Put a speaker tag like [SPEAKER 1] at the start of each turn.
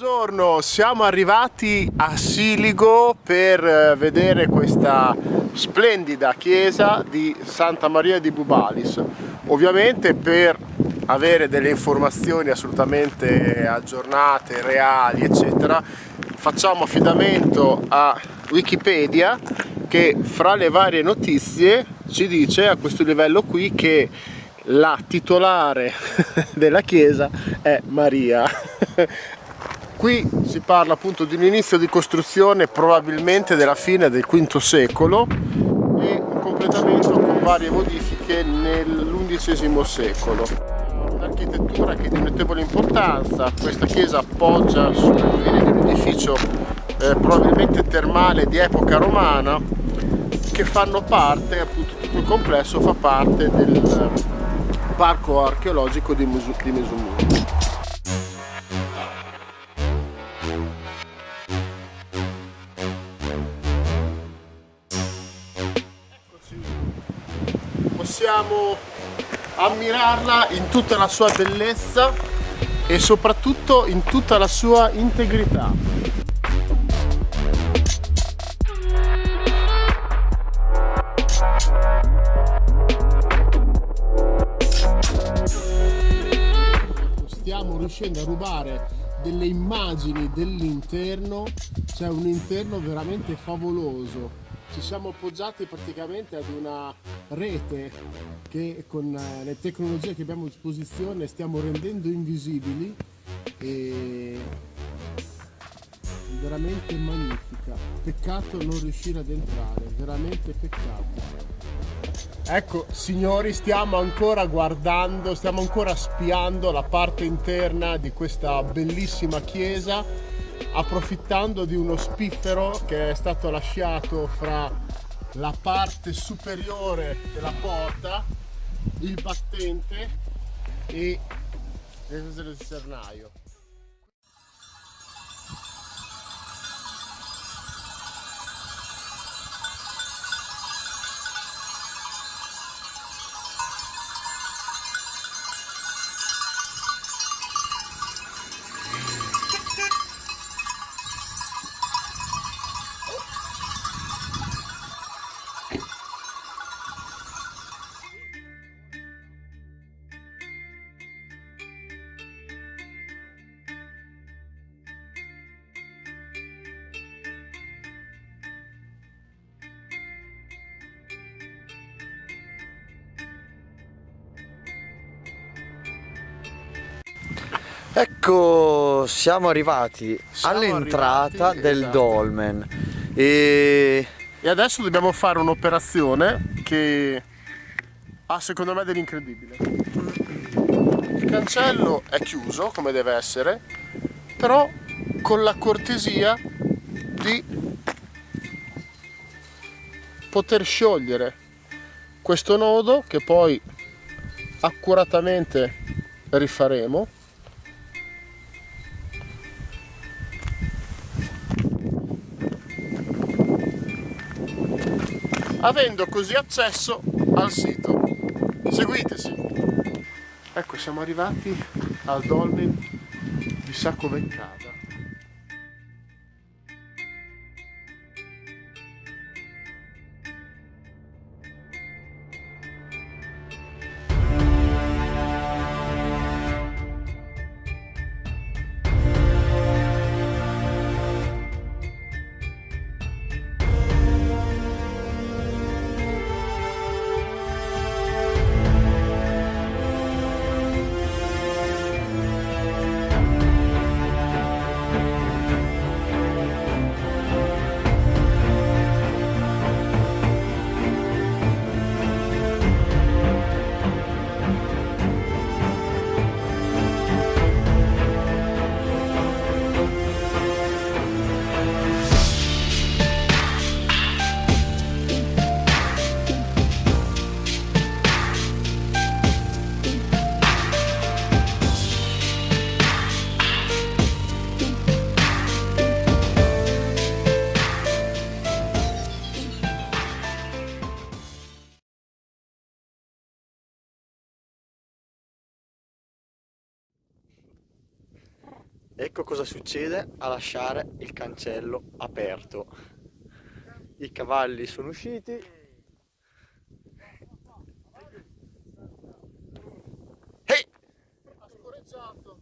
[SPEAKER 1] Buongiorno, siamo arrivati a Siligo per vedere questa splendida chiesa di Santa Maria di Bubalis. Ovviamente per avere delle informazioni assolutamente aggiornate, reali, eccetera, facciamo affidamento a Wikipedia che fra le varie notizie ci dice a questo livello qui che la titolare della chiesa è Maria. Qui si parla appunto di un inizio di costruzione probabilmente della fine del V secolo e un completamento con varie modifiche nell'XI secolo. Un'architettura che è di notevole importanza. Questa chiesa appoggia sulle rovine di un edificio probabilmente termale di epoca romana, che fanno parte, appunto tutto il complesso fa parte del parco archeologico di Mesumuni. Possiamo ammirarla in tutta la sua bellezza e soprattutto in tutta la sua integrità. Stiamo riuscendo a rubare delle immagini dell'interno, c'è un interno veramente favoloso. Ci siamo appoggiati praticamente ad una rete che con le tecnologie che abbiamo a disposizione stiamo rendendo invisibili e veramente magnifica. Peccato non riuscire ad entrare, veramente peccato. Ecco signori, stiamo ancora guardando, stiamo ancora spiando la parte interna di questa bellissima chiesa, approfittando di uno spiffero che è stato lasciato fra la parte superiore della porta, il battente e il sernaio.
[SPEAKER 2] Ecco, siamo arrivati all'entrata del
[SPEAKER 1] esatto.
[SPEAKER 2] dolmen e
[SPEAKER 1] Adesso dobbiamo fare un'operazione che ha secondo me dell'incredibile. Il cancello è chiuso come deve essere, però con la cortesia di poter sciogliere questo nodo che poi accuratamente rifaremo. Avendo così accesso al sito. Seguiteci. Ecco, siamo arrivati al dolmen di Saccoveccada.
[SPEAKER 2] ecco cosa succede a lasciare il cancello aperto. I cavalli sono usciti. Ehi!
[SPEAKER 1] Ha scorreggiato.